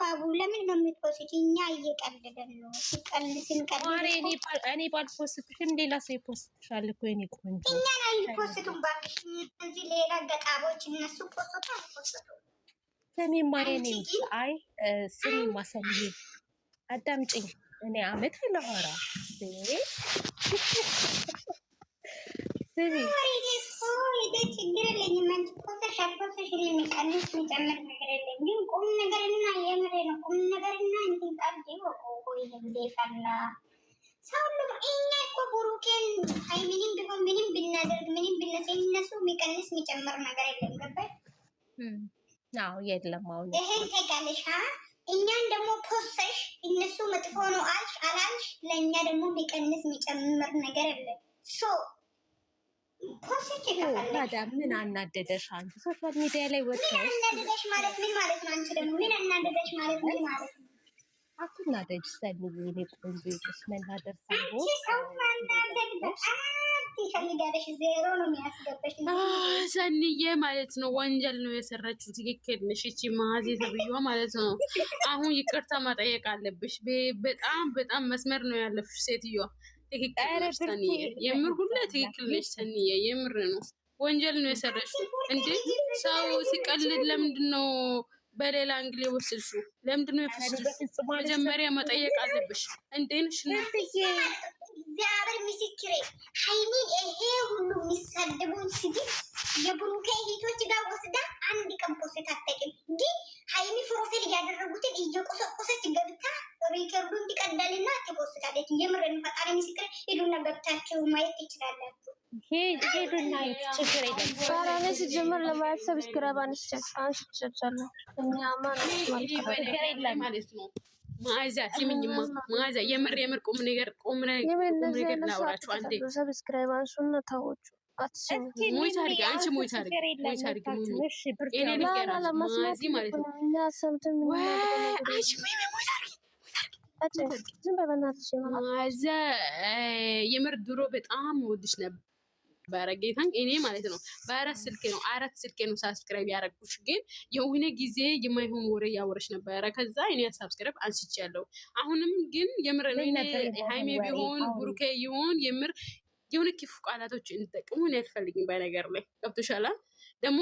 ባቡ ለምን ነው የምትፖስት? እኛ እየቀለደን ነው። ስንቀልድ እኔ ባልፖስትሽም ሌላ ሰው ይፖስትሻል እኮ የኔ ቆንጆ። እኛ ላይ ይፖስቱን ባክሽ። እዚህ ሌላ ገጣቦች እነሱ ፖስቱ አልፖስቱ። ስሚማ የኔ አይ ስሚማ ሰምዬ አዳምጪኝ። እኔ አመት ለሆራ ስሚ ችግር የለኝም። አንቺ ፖሰሽ የሚቀንስ የሚጨምር ነገር የለም። ግን ቁም ነገርና የምሬ ነው ቁም ነገርና እንትን ቀልድ ይፈላ ሰው ሁሉም እኛ እኮ ቡሩኬን ሃይሚንም ቢሆን ምንም ብናደርግ ምንም ብነሳ እነሱ የሚቀንስ የሚጨምር ነገር የለም። ገባሽ? አዎ የለም። አሁን ይሄን ታውቂያለሽ። እኛን ደግሞ ፖሰሽ እነሱ መጥፎ ነው አልሽ አላልሽ ለእኛ ደግሞ የሚቀንስ የሚጨምር ነገር የለም። ታዲያ ምን አናደደሽ አንቺ? ሶሻል ሚዲያ ላይ ወጥተሽ ምን አናደደሽ ማለት ምን ማለት ነው? አንቺ ደግሞ ምን አናደደሽ ማለት ምን ማለት ነው? አትናደጅ ሰኒዬ፣ እኔ ቆንጆ ይልሽ መናደር ሳይሆን አንቺ ሰው ማናደድ በጣም ትፈልጋለሽ። ዜሮ ነው የሚያስገባሽ ሰኒዬ ማለት ነው። ወንጀል ነው የሰራችው። ትክክል ነሽ። እቺ ማዚ ተብዬዋ ማለት ነው። አሁን ይቅርታ መጠየቅ አለብሽ። በጣም በጣም መስመር ነው ያለፍሽ ሴትዮዋ። ትክክል ነሽ ሰኒዬ፣ የምር ሁሉ ትክክል ነሽ ሰኒዬ፣ የምር ነው። ወንጀል ነው የሰራችው። እንዴ ሰው ሲቀልድ ለምንድን ነው በሌላ አንግል የወሰድሽው? ለምንድን ነው የፈሰድሽው? መጀመሪያ መጠየቅ አለብሽ። እንዴ ነሽ ነው እግዚአብሔር ምስክሬ። ሃይሚ ይሄ ሁሉ የሚሳደቡን ስድብ የብሩኬ ሂቶች ጋር ወስዳ አንድ ቀን ፖስት አታውቅም። ግን ሃይሚ ፕሮፋይል ያደረጉትን እየቆሰቆሰች ገብታ ሪከርዱን ትቀዳልና ትፖስታለች። የምርን ፈጣሪ ምስክሬ። ሄዱና ገብታችሁ ማየት ትችላላችሁ። ሄዱና ችግር የለም። ባራኔ ሲጀምር ለማየት ሰብስክራይብ አንስቻለሁ። እኛማ ማለት ነው። ማዛ ሲምኝማ ማዛ የምር ቁም ነገር ላውራችሁ አንዴ። ሰብስክራይብ አንሱና ታዎቹ አትስሙ። ሞይት አድርጊ አንቺ ሞይት አድርጊ እኔ ልገራችሁ ማዚ ማለት ነው። እኛ ሰምተን ምን አንቺ ሞይት አድርጊ ዝም በበናትሽ ማዛ የምር ድሮ በጣም ወድሽ ነበር ጌታን እኔ ማለት ነው። በአራት ስልኬ ነው ሳብስክራይብ ያደረኩሽ። ግን የሆነ ጊዜ የማይሆን ወሬ ያወረሽ ነበረ። ከዛ እኔ ሳብስክራይብ አንስቻለሁ። አሁንም ግን የምር ነው ሃይሜ ቢሆን ቡሩኬ ይሆን የምር የሆነ ክፉ ቃላቶች እንጠቅሙ ነው ያልፈልግም። በነገር ላይ ገብቶሻል። ደግሞ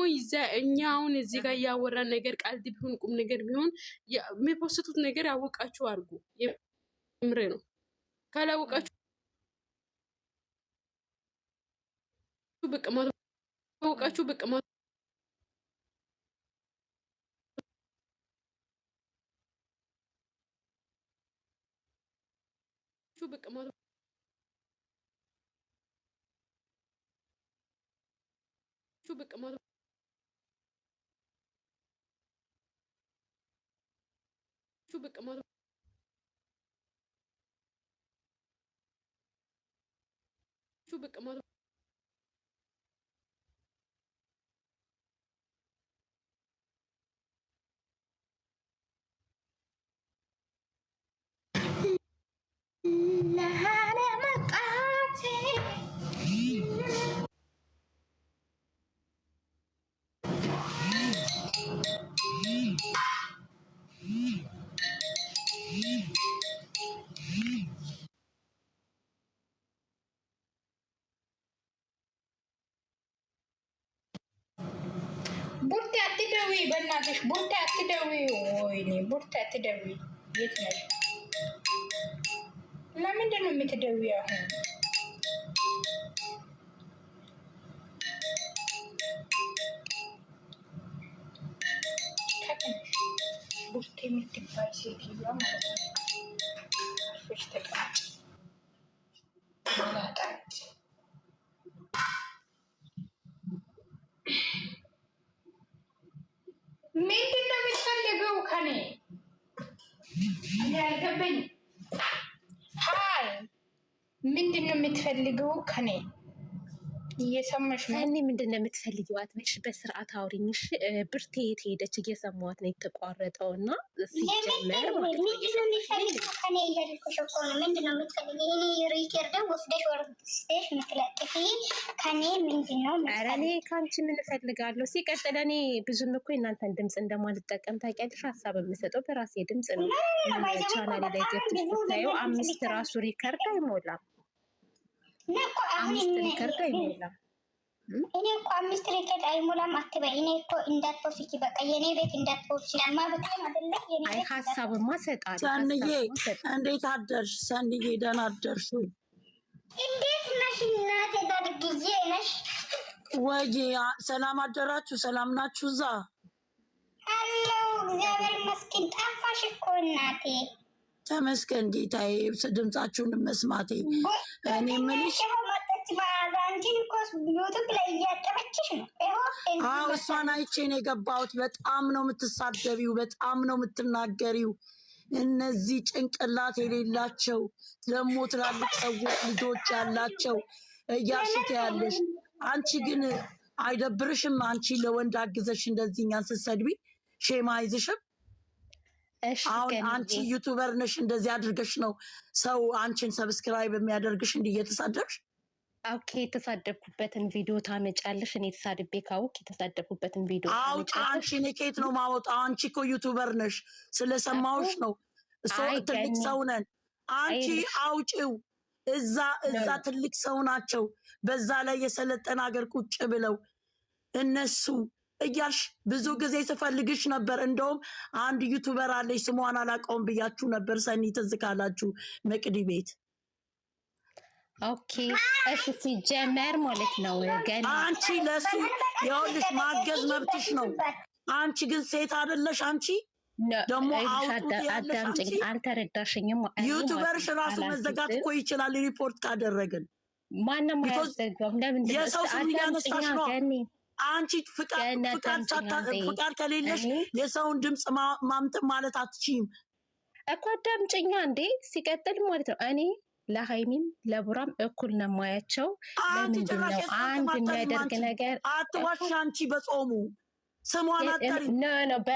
እኛ አሁን እዚህ ጋር ያወራን ነገር ቀልድ ቢሆን ቁም ነገር ቢሆን የሚፖስቱት ነገር ያወቃችሁ አድርጉ። የምር ነው። ካላወቃችሁ በቀማው ወቃችሁ በቀማው በቀማው በቀማው በቀማው በቀማው ቡርቴ አትደዊ፣ በእናትሽ ቡርቴ አትደዊ። ወይኔ ቡርቴ አትደዊ። የት ነሽ? ለምንድን ነው የምትደዊ? አሁን ቡርቴ የምትባል ሴትዮዋ ማለት ነው። አርፈሽ ተቀመጭ። ምንድን ነው የምትፈልገው ከኔ? ያልገባኝ ሀይ፣ ምንድን ነው የምትፈልገው ከኔ? እየሰማሽ ነው። እኔ ምንድን ነው የምትፈልጊው? አትበሽ፣ በስርዓት አውሪኝ። እሺ ብርቴ የት ሄደች? እየሰማኋት ነው የተቋረጠው እና ሲጀመር ኧረ እኔ ከአንቺ ምን እፈልጋለሁ? ሲቀጥል እኔ ብዙም እኮ እናንተን ድምፅ እንደማልጠቀም ታውቂያለሽ። ሀሳብ የምሰጠው በራሴ ድምፅ ነው። ቻናሌ ላይ ገብተሽ ስታዩ 5 ራሱ ሪከርድ አይሞላም። 5 ሪከርድ አይሞላም። እኔ እኮ 5 ሪከርድ አይሞላም አትበይ። እኔ እኮ እንዳትወስጂ በቃ የኔ ቤት እንዳትወስጂ ማለት አይደለ? አይ ሀሳብማ እሰጣለሁ። ሰንዬ እንዴት አደርሽ? ሰንዬ ደህና አደርሽ? እንዴት ነሽ እናቴ? ዳርግዬ ነሽ ወይ? ሰላም አደራችሁ? ሰላም ናችሁ? እዛ አሎ፣ እግዚአብሔር ይመስገን። ጠፋሽ እኮ እናቴ። ተመስገን ጌታዬ፣ ድምጻችሁን መስማቴ። እኔ የምልሽ እሷን አይቼ ነው የገባሁት። በጣም ነው የምትሳደቢው፣ በጣም ነው የምትናገሪው። እነዚህ ጭንቅላት የሌላቸው ደግሞ ትላልቅ ሰዎች ልጆች ያላቸው እያልሽ ያለሽ አንቺ ግን አይደብርሽም? አንቺ ለወንድ አግዘሽ እንደዚህ እኛን ስትሰድቢ ሼም አይዝሽም? አሁን አንቺ ዩቱበር ነሽ፣ እንደዚህ አድርገሽ ነው ሰው አንቺን ሰብስክራይብ የሚያደርግሽ እንዲህ እየተሳደብሽ። ኦኬ፣ የተሳደብኩበትን ቪዲዮ ታመጫለሽ? እኔ ተሳድቤ ካወቅ የተሳደብኩበትን ቪዲዮ አውጪ። አንቺ እኔ ከየት ነው ማወጣው? አንቺ እኮ ዩቱበር ነሽ፣ ስለሰማሁሽ ነው። እሱ ትልቅ ሰው ነን። አንቺ አውጪው። እዛ ትልቅ ሰው ናቸው። በዛ ላይ የሰለጠነ ሀገር ቁጭ ብለው እነሱ እያልሽ ብዙ ጊዜ ስፈልግሽ ነበር። እንደውም አንድ ዩቱበር አለች፣ ስሟን አላውቀውም ብያችሁ ነበር። ሰኒ ትዝ ካላችሁ መቅዲ ቤት። ኦኬ እሺ፣ ሲጀመር ማለት ነው ገና አንቺ ለሱ ይኸውልሽ ማገዝ መብትሽ ነው። አንቺ ግን ሴት አይደለሽ። አንቺ ደግሞ አዳምጪኝ፣ አልተረዳሽኝም። ዩቱበርሽ ራሱ መዘጋት እኮ ይችላል ሪፖርት ካደረግን። ማንም አያዘጋም። ለምንድን ነው የሰው ስም እያነሳሽ ነው? አንቺ ፍቃድ ከሌለሽ የሰውን ድምፅ ማምጥ ማለት አትችይም እኮ። አዳምጪኛ እንዴ። ሲቀጥል ማለት ነው እኔ ለሃይሚም ለቡራም እኩል ነው የማያቸው። ለምንድን ነው አንድ የሚያደርግ ነገር? አትዋሽ አንቺ። በጾሙ ስሟን አጠሪ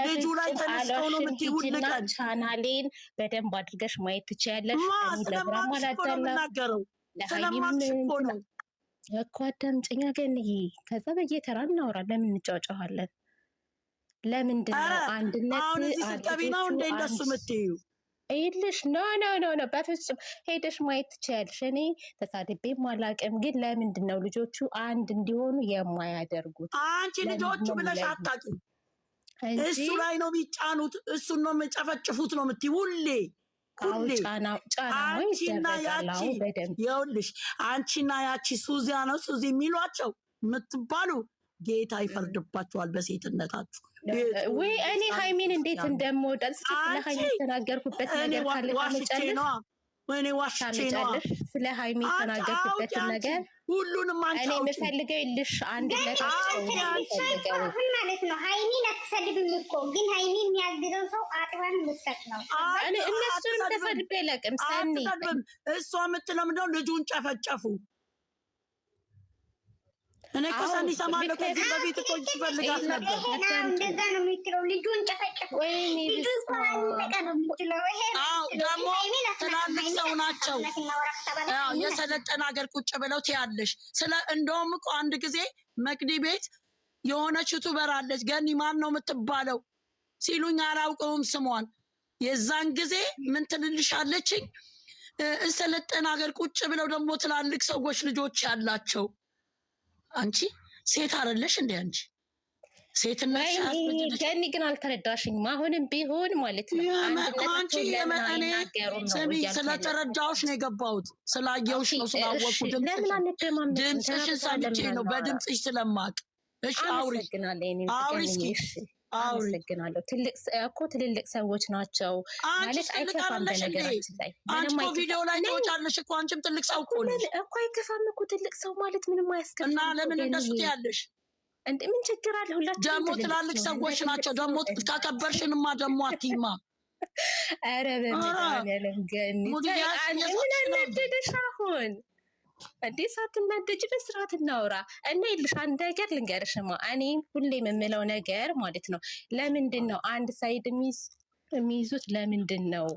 ልጁ ላይ ተነስተው ነው የምትይውልቀን። ቻናሌን በደንብ አድርገሽ ማየት ትችያለሽ። ለቡራም አላዳላው ስለማትሽ እኮ ነው እኮ። አዳምጪኛ ገንዬ፣ ከዛ በየተራ እናውራ። ለምን እንጫጫዋለን? ለምንድን ነው አንድነት? አሁን እዚህ ስትገቢ ነው እንደ እንደሱ የምትይው? ይልሽ ኖ በፍጹም ሄደሽ ማየት ትችያለሽ። እኔ ተሳድቤም አላውቅም፣ ግን ለምንድን ነው ልጆቹ አንድ እንዲሆኑ የማያደርጉት? አንቺ ልጆቹ ብለሽ አታውቂም። እሱ ላይ ነው የሚጫኑት፣ እሱን ነው የምጨፈጭፉት ነው የምትይው ሁሌ። አንቺና ያቺ ይኸውልሽ፣ አንቺና ያቺ ሱዚያ ነው ሱዚ የሚሏቸው የምትባሉ ጌታ ይፈርድባቸዋል በሴትነታችሁ። ወይ እኔ ሃይሚን እንዴት እንደምወዳት ስለ ሃይሚ የተናገርኩበት ነገር ካለ እኔ ዋሽቼ ነው ስለ ሃይሚ የተናገርኩበት ነገር ሁሉንም አንቺ እኔ የምፈልገው ይልሽ አንድነት ማለት ነው። ሃይሚን አትሰድብም እኮ ግን ሃይሚ የሚያግዘው ሰው አጥባን ልትሰጥ ነው። እኔ እነሱንም ተሰድቤ ለቅም ሰኒ እሷ የምትለው ምንድን ነው? ልጁን ጨፈጨፉ። እኔ እኮ ሰኒ እሰማለሁ። ከዚህ በፊት እኮ ሲፈልጋት ነበር። እንደዛ ነው የምትለው። ልጁን ጨፈጨፉ። ደግሞ ትላልቅ ሰው ናቸው። የሰለጠነ ሀገር ቁጭ ብለው ትያለሽ። እንደውም እኮ አንድ ጊዜ መቅዲ ቤት የሆነች ዩቱበር አለች፣ ገኒ ማን ነው የምትባለው ሲሉኝ አላውቀውም ስሟን። የዛን ጊዜ ምን ትልልሻለችኝ? ሰለጠነ ሀገር ቁጭ ብለው ደግሞ ትላልቅ ሰዎች ልጆች ያላቸው። አንቺ ሴት አይደለሽ እንዴ? አንቺ ሴትነት ገኒ ግን አልተረዳሽኝም። አሁንም ቢሆን ማለት ነው አንቺ የመጠኔ ስሚ፣ ስለተረዳሁሽ ነው የገባሁት። ስላየሁሽ ነው ስላወቅኩ ድምፅሽን ሰምቼ ነው በድምፅሽ ስለማቅ። እሺ አውሪ እስኪ አመሰግናለሁ። ትልልቅ ሰዎች ናቸው ማለት አይከፋም። በነገራችን ላይ አንቺ እኮ ቪዲዮ ላይ ትወጫለሽ እኮ አንቺም ትልቅ ሰው እኮ ነሽ እኮ። አይከፋም እኮ ትልቅ ሰው ማለት ምንም አያስከፋም። እና ለምን እንደሱ ትያለሽ እንዴ? ምን ችግር አለ? ሁላችንም ደግሞ ትላልቅ ሰዎች ናቸው። ደግሞ ካከበርሽንማ ደግሞ አትይማ። ኧረ በመድኃኒዓለም ገኒ ምን አነደደሽ አሁን? እንዴ ሳትናደጂ በስርዓት እናውራ እና ይልሽ አንድ ነገር ልንገርሽማ፣ እኔ ሁሌ የምምለው ነገር ማለት ነው፣ ለምንድን ነው አንድ ሳይድ የሚይዙት? ለምንድን ነው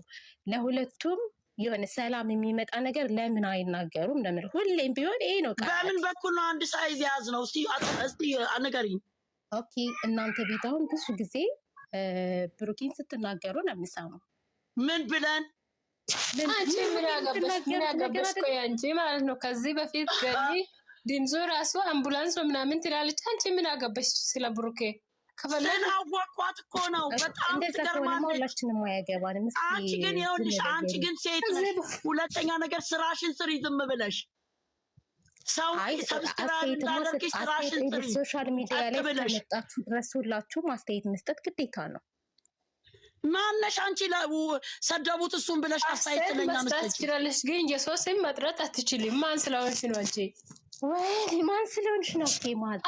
ለሁለቱም የሆነ ሰላም የሚመጣ ነገር ለምን አይናገሩም? ለምን ሁሌም ቢሆን ይሄ ነው። በምን በኩል ነው አንድ ሳይዝ ያዝ ነው? እስቲ ንገሪኝ። ኦኬ እናንተ ቤት አሁን ብዙ ጊዜ ብሩኬን ስትናገሩ ነው የምሰማው። ምን ብለን አንቺ ምን ያገባሽ? ቆይ አንቺ ማለት ነው ከዚህ በፊት ገኒ ድምፁ ራሱ አምቡላንስ ምናምን ትላለች። አንቺ ምን ያገባሽ ስለ ብሩኬ? ስላወቅኳት እኮ ነው። በጣም ትገርማለች። ሁላችንም አያገባንም። አንቺ ግን ይኸውልሽ፣ አንቺ ግን ሴት ነሽ። ሁለተኛ ነገር ስራሽን ስሪ ዝም ብለሽ ሰው ሰብስክራይብ እንዳደርግሽ ስራሽን ስሪ። ሶሻል ሚዲያ ላይ ስለመጣችሁ ድረስ ሁላችሁም አስተያየት መስጠት ግዴታ ነው። ማነሽ አንቺ? ሰደቡት እሱን ብለሽ አስተያየት ስለኛ መስጠት ትችላለሽ፣ ግን የሶስት ስም መጥራት አትችልም። ማን ስለሆንሽ ነው አንቺ? ወይ ማን ስለሆንሽ ነው?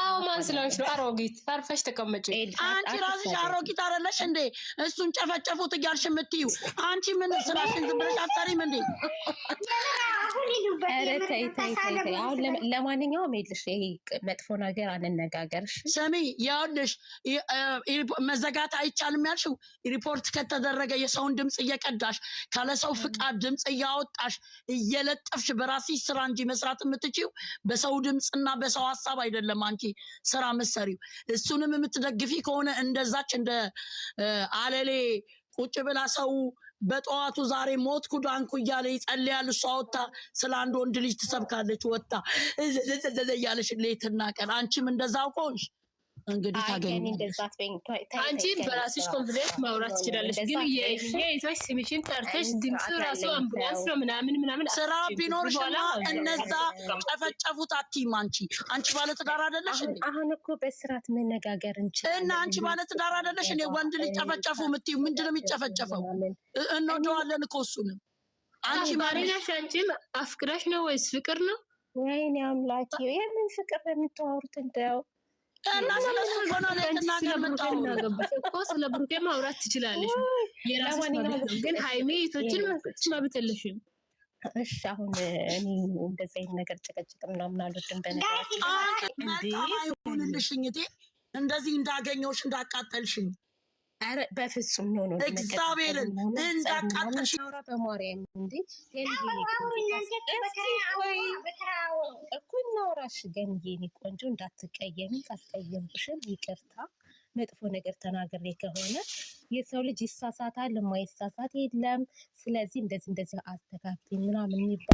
አዎ ማን ስለሆንሽ ነው? አሮጊት አርፈሽ ተቀመጪ። አንቺ ራስሽ አሮጊት አይደለሽ እንዴ? እሱን ጨፈጨፉት እያልሽ የምትይው አንቺ ምን ስራሽን ዝም ብለሽ አትሰሪም እንዴ? ኧረ ተይ ተይ ተይ። አሁን ለማንኛውም ይልሽ ይሄ መጥፎ ነገር አንነጋገርሽ። ስሚ ይኸውልሽ፣ መዘጋት አይቻልም ያልሽው ሪፖርት ከተደረገ የሰውን ድምፅ እየቀዳሽ ካለ ሰው ፍቃድ ድምፅ እያወጣሽ እየለጠፍሽ በራስሽ ስራ እንጂ መስራት የምትችይው በሰው ድምፅና በሰው ሀሳብ አይደለም። አንቺ ስራ መሰሪው እሱንም የምትደግፊ ከሆነ እንደዛች እንደ አለሌ ቁጭ ብላ ሰው በጠዋቱ ዛሬ ሞትኩ ዳንኩ እያለ ይጸልያል። እሷ ወጣ ስለ አንድ ወንድ ልጅ ትሰብካለች። ወጣ እያለሽ ሌትና ቀን አንቺም እንደዛው ቆንሽ እንግዲህ ታገኝ። አንቺ በራስሽ ኮንፊደንስ ማውራት ትችላለሽ፣ ግን የይዞች ስምሽን ጠርተሽ ድምፁ ራሱ አምቡላንስ ነው ምናምን ስራ ቢኖርሽማ እነዛ ጨፈጨፉት አትይም። አንቺ ባለትዳር አይደለሽ እንዴ? አሁን እኮ በስርዓት መነጋገር እንችላለን። እና አንቺ ባለትዳር አይደለሽ እንዴ? ወንድ ልጅ ጨፈጨፉ የምትይው ምንድን ነው የሚጨፈጨፈው? እንወደዋለን እኮ እሱንም። አንቺ ማሪናሽ አንቺም አፍቅረሽ ነው ወይስ ፍቅር ነው? ወይኔ አምላኬ፣ የምን ፍቅር በምታወሩት እንደው እና ስለሱ ሆኖ እኮ ስለ ብሩኬ ማውራት ትችላለሽ። የራስሽ ግን ሃይሜ ቶችን መብት የለሽም። እሺ አሁን እኔ እንደዚህ አይነት ነገር ጭቅጭቅ ምናምን አልወድም። በነገራችን እንደዚህ እንዳገኘሁሽ እንዳቃጠልሽኝ ኧረ በፍጹም ነው እግዚአብሔርን እንዳቃጠልሽ በማርያም እንዴ እኮ እናውራሽ። ግን የኔ ቆንጆ እንዳትቀየሚ፣ ካስቀየምኩሽም ይቅርታ። መጥፎ ነገር ተናግሬ ከሆነ የሰው ልጅ ይሳሳታል፣ የማይሳሳት የለም። ስለዚህ እንደዚህ አስተካክል ምናምን የሚባል